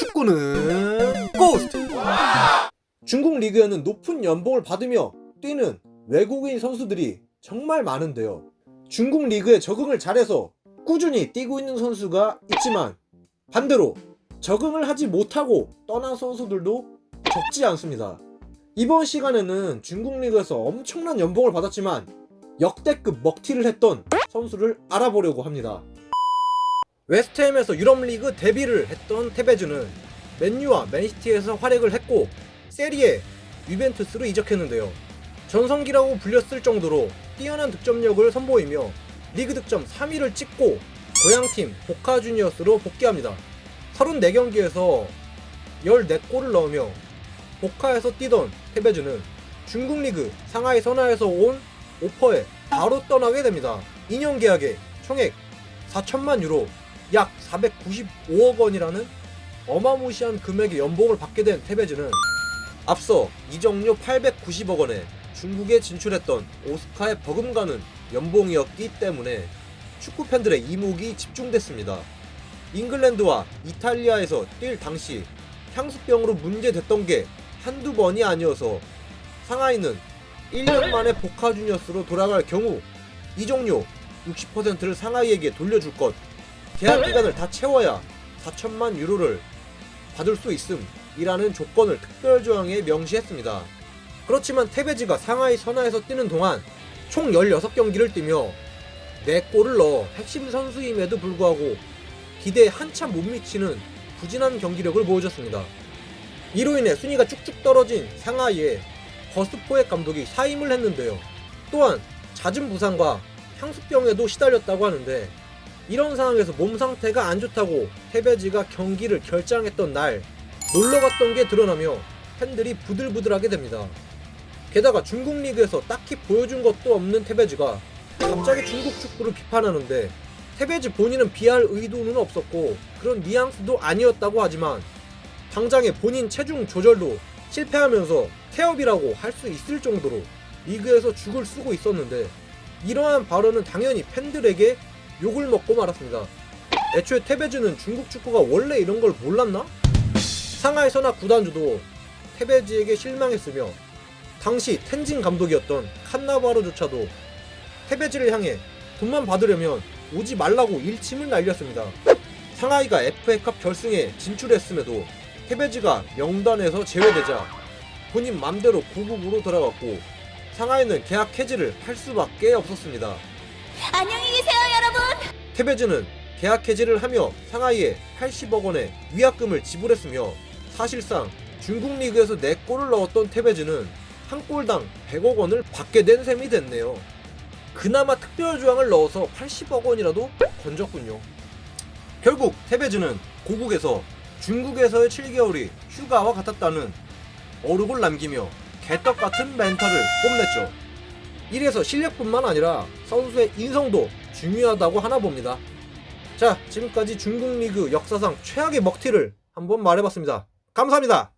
축구는 고스트! 중국 리그에는 높은 연봉을 받으며 뛰는 외국인 선수들이 정말 많은데요. 중국 리그에 적응을 잘해서 꾸준히 뛰고 있는 선수가 있지만 반대로 적응을 하지 못하고 떠난 선수들도 적지 않습니다. 이번 시간에는 중국 리그에서 엄청난 연봉을 받았지만 역대급 먹튀를 했던 선수를 알아보려고 합니다. 웨스트햄에서 유럽리그 데뷔를 했던 테베즈는 맨유와 맨시티에서 활약을 했고 세리에 유벤투스로 이적했는데요. 전성기라고 불렸을 정도로 뛰어난 득점력을 선보이며 리그 득점 3위를 찍고 고향팀 보카 주니어스로 복귀합니다. 34경기에서 14골을 넣으며 보카에서 뛰던 테베즈는 중국 리그 상하이 선화에서 온 오퍼에 바로 떠나게 됩니다. 2년 계약에 총액 4천만 유로 약 495억 원이라는 어마무시한 금액의 연봉을 받게 된 테베즈는 앞서 이적료 890억 원에 중국에 진출했던 오스카에 버금가는 연봉이었기 때문에 축구 팬들의 이목이 집중됐습니다. 잉글랜드와 이탈리아에서 뛸 당시 향수병으로 문제됐던 게 한두 번이 아니어서 상하이는 1년 만에 보카 주니어스로 돌아갈 경우 이적료 60%를 상하이에게 돌려줄 것, 계약 기간을 다 채워야 4천만 유로를 받을 수 있음 이라는 조건을 특별조항에 명시했습니다. 그렇지만 테베즈가 상하이 선화에서 뛰는 동안 총 16경기를 뛰며 4골을 넣어 핵심 선수임에도 불구하고 기대에 한참 못 미치는 부진한 경기력을 보여줬습니다. 이로 인해 순위가 쭉쭉 떨어진 상하이에 거스포액 감독이 사임을 했는데요. 또한 잦은 부상과 향수병에도 시달렸다고 하는데 이런 상황에서 몸 상태가 안 좋다고 테베즈가 경기를 결장했던 날 놀러갔던 게 드러나며 팬들이 부들부들하게 됩니다. 게다가 중국 리그에서 딱히 보여준 것도 없는 테베즈가 갑자기 중국 축구를 비판하는데 테베즈 본인은 비할 의도는 없었고 그런 뉘앙스도 아니었다고 하지만 당장의 본인 체중 조절도 실패하면서 태업이라고 할 수 있을 정도로 리그에서 죽을 쓰고 있었는데 이러한 발언은 당연히 팬들에게 욕을 먹고 말았습니다. 애초에 테베즈는 중국 축구가 원래 이런 걸 몰랐나? 상하이 선화 구단주도 테베즈에게 실망했으며 당시 텐진 감독이었던 칸나바로조차도 테베즈를 향해 돈만 받으려면 오지 말라고 일침을 날렸습니다. 상하이가 FA컵 결승에 진출했음에도 테베즈가 명단에서 제외되자 본인 맘대로 고국으로 돌아갔고 상하이는 계약 해지를 할 수밖에 없었습니다. 안녕히 계세요, 여러분. 테베즈는 계약 해지를 하며 상하이에 80억 원의 위약금을 지불했으며 사실상 중국 리그에서 4골을 넣었던 테베즈는 한 골당 100억 원을 받게 된 셈이 됐네요. 그나마 특별조항을 넣어서 80억 원이라도 건졌군요. 결국 테베즈는 고국에서 중국에서의 7개월이 휴가와 같았다는 어록을 남기며 개떡같은 멘탈을 뽐냈죠. 이래서 실력뿐만 아니라 선수의 인성도 중요하다고 하나 봅니다. 자, 지금까지 중국 리그 역사상 최악의 먹튀를 한번 말해봤습니다. 감사합니다.